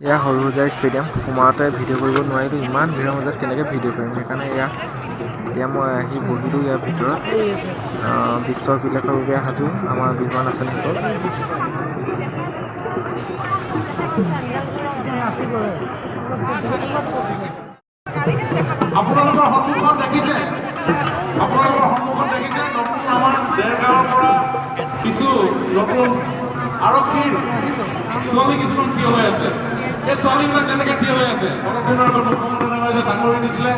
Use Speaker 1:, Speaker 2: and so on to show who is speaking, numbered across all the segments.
Speaker 1: এয়া সৰুসজাই ষ্টেডিয়াম সোমাওঁতে ভিডিঅ' কৰিব নোৱাৰিলোঁ ইমান ভিৰৰ মাজত কেনেকৈ ভিডিঅ' কৰিম সেইকাৰণে এতিয়া মই আহি বহিলোঁ ইয়াৰ ভিতৰত বিশ্বৰ বিলাকৰ বাবে সাজু আমাৰ বিহুৱান আঁচনিসকল
Speaker 2: আপোনালোকৰ সন্মুখত দেখিছে নতুন আমাৰ দেৰগাঁৱৰ পৰা কিছু নতুন আৰক্ষীৰ ছোৱালী কিছুমান থিয় হৈ আছে এই ছোৱালীবিলাক তেনেকৈ থিয় হৈ আছে অলপ দিনৰ আগত মুখ্যমন্ত্ৰী ডাঙৰীয়াই চাকৰি দিছিলে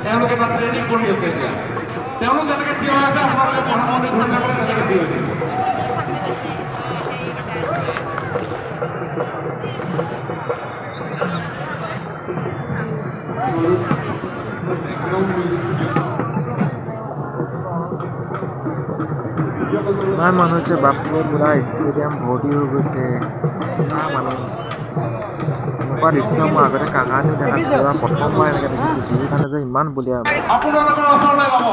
Speaker 2: তেওঁলোকে তাত ট্ৰেইনিং কৰি আছে এতিয়া তেওঁলোক যেনেকৈ থিয় হৈ আছে আপোনালোকে প্ৰধানমন্ত্ৰী ধৰি থাকোঁতে তেনেকৈ থিয় হৈছে
Speaker 1: ইমান মানুহ হৈছে বাপৰে পুৰা ষ্টেডিয়াম ভৰ্তি হৈ গৈছে মানুহ এনেকুৱা দৃশ্য মই আগতে কাহানিও দেখা নাছিলোঁ প্ৰথমবাৰ এনেকৈ দেখিছোঁ বিহুৰ কাৰণে যে ইমান বলীয়া
Speaker 2: আপোনালোকৰ ওচৰলৈ যাব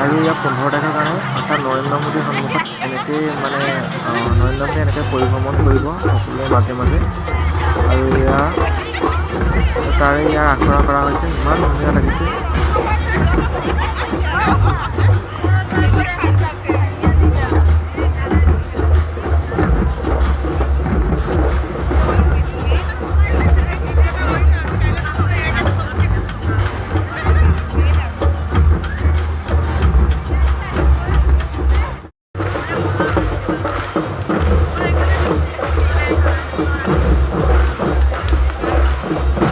Speaker 1: আৰু ইয়াত 15 তাৰিখৰ কাৰণে অৰ্থাৎ নৰেন্দ্ৰ মোদীৰ সন্মুখত এনেকৈ মানে নৰেন্দ্ৰ মোদীয়ে এনেকৈ পৰিভ্ৰমণ কৰিব সকলোৱে মাজে মাজে আৰু তাৰে ইয়াৰ আখৰা কৰা হৈছে ইমান ধুনীয়া লাগিছে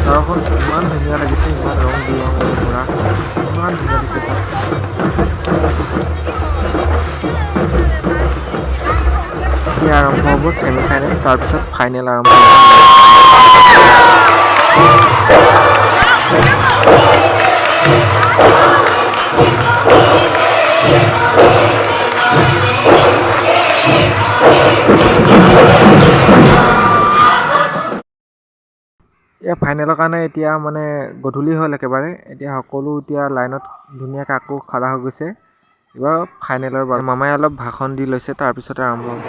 Speaker 1: চাৰখন ইমান ধুনীয়া লাগিছে ইমান ৰং বিৰঙৰ পৰা ইমান ধুনীয়া লাগিছে চাৰ এতিয়া আৰম্ভ হ'ব ছেমি ফাইনেল তাৰপিছত ফাইনেল আৰম্ভ হ'ব ফাইনেলৰ কাৰণে এতিয়া মানে গধূলি হ'ল একেবাৰে এতিয়া সকলো এতিয়া লাইনত ধুনীয়াকৈ আকৌ খাৰা হৈ গৈছে এবাৰ ফাইনেলৰ বাবে মামাই অলপ ভাষণ দি লৈছে তাৰপিছতে আৰম্ভ হ'ব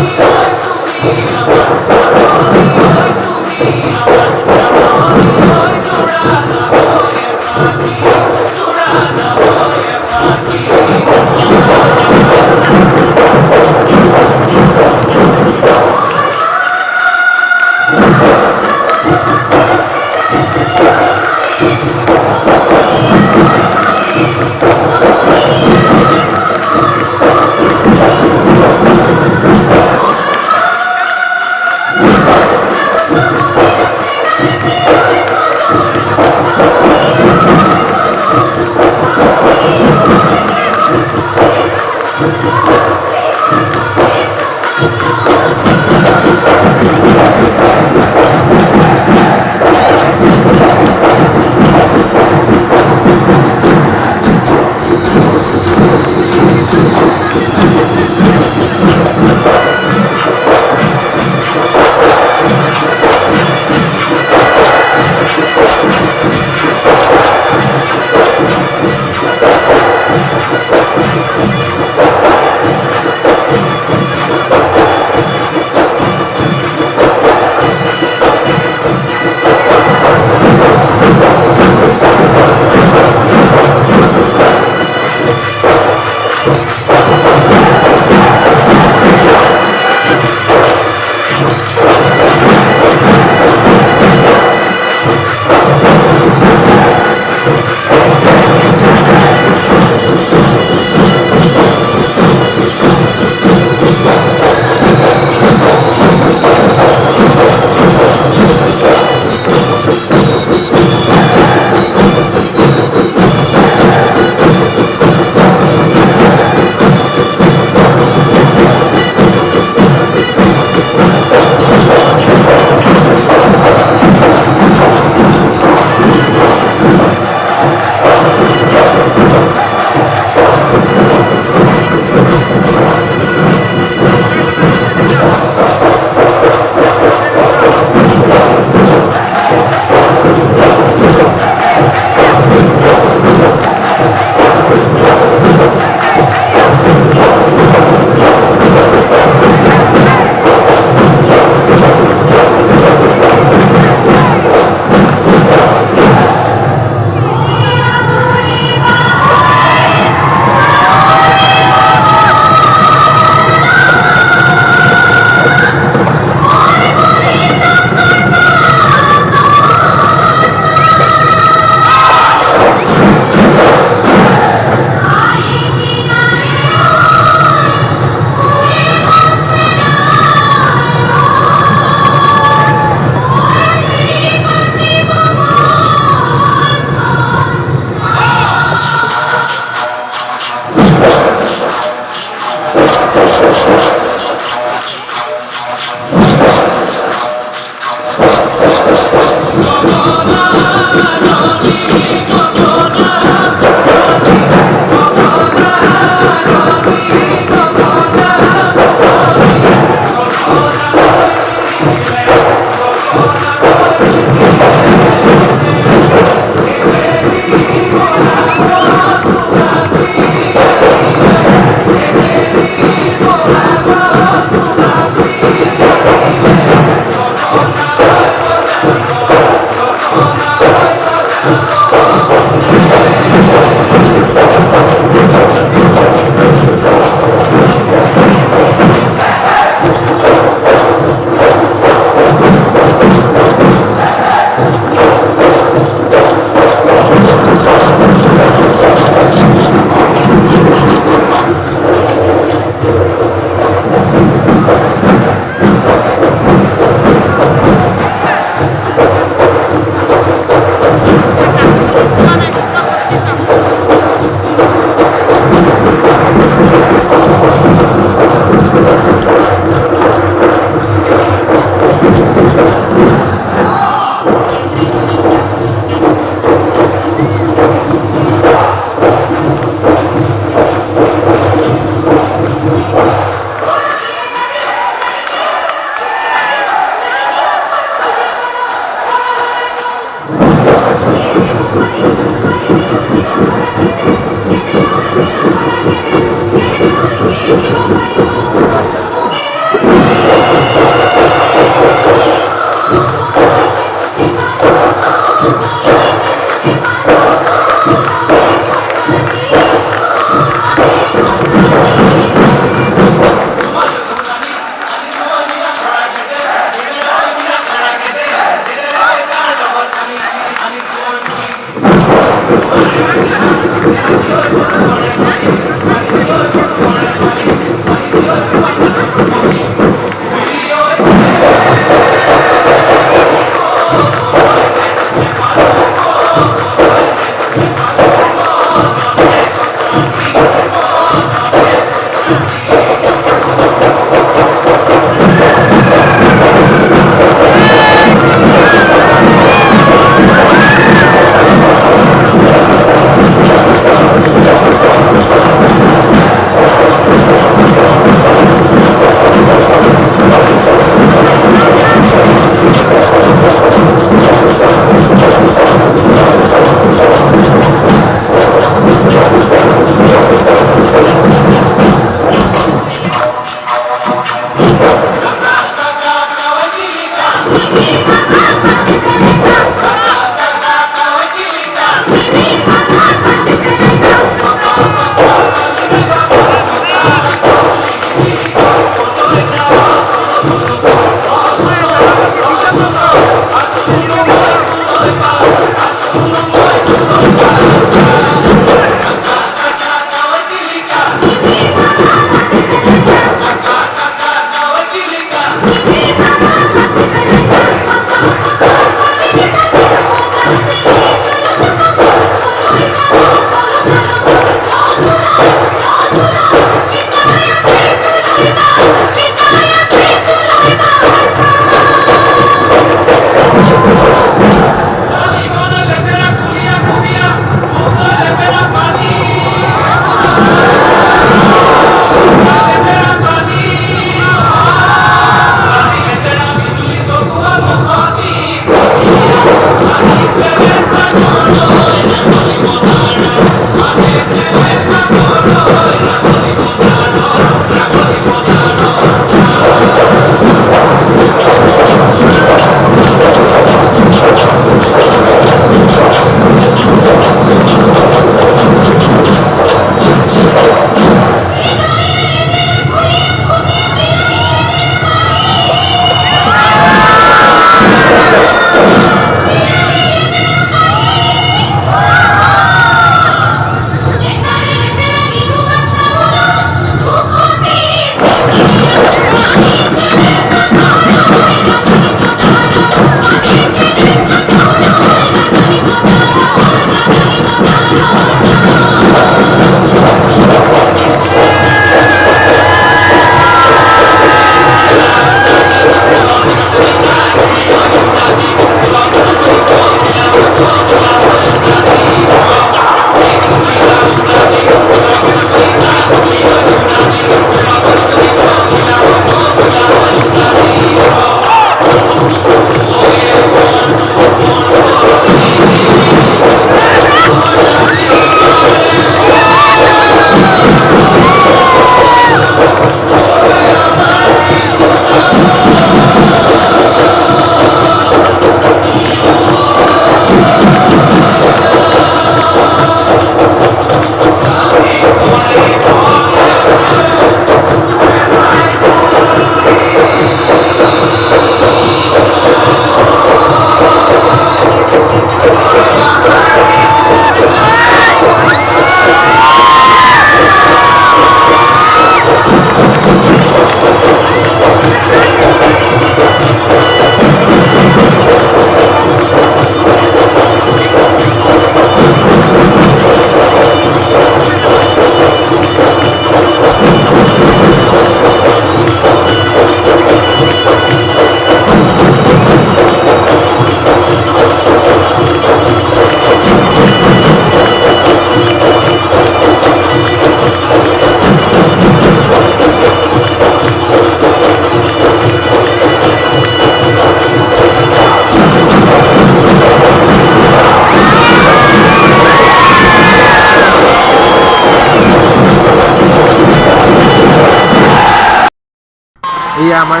Speaker 1: এয়া আমাৰ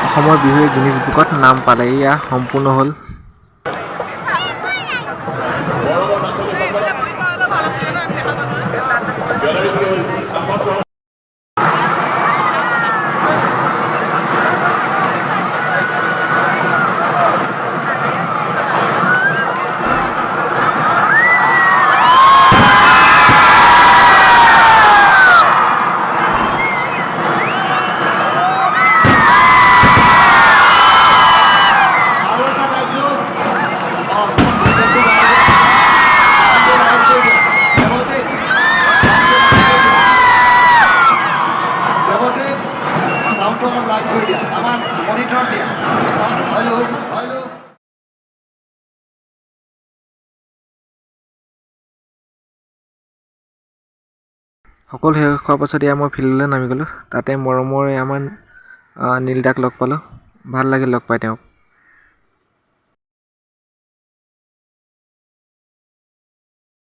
Speaker 1: অসমৰ বিহুৱে গিনিজ বুকত নাম পালে এয়া সম্পূৰ্ণ হ'ল সকলো শেষ হোৱাৰ পাছত এয়া মই ফিল্ডলৈ নামি গ'লোঁ তাতে মৰমৰ আমাৰ নীল দাক লগ পালোঁ ভাল লাগিল লগ পাই তেওঁক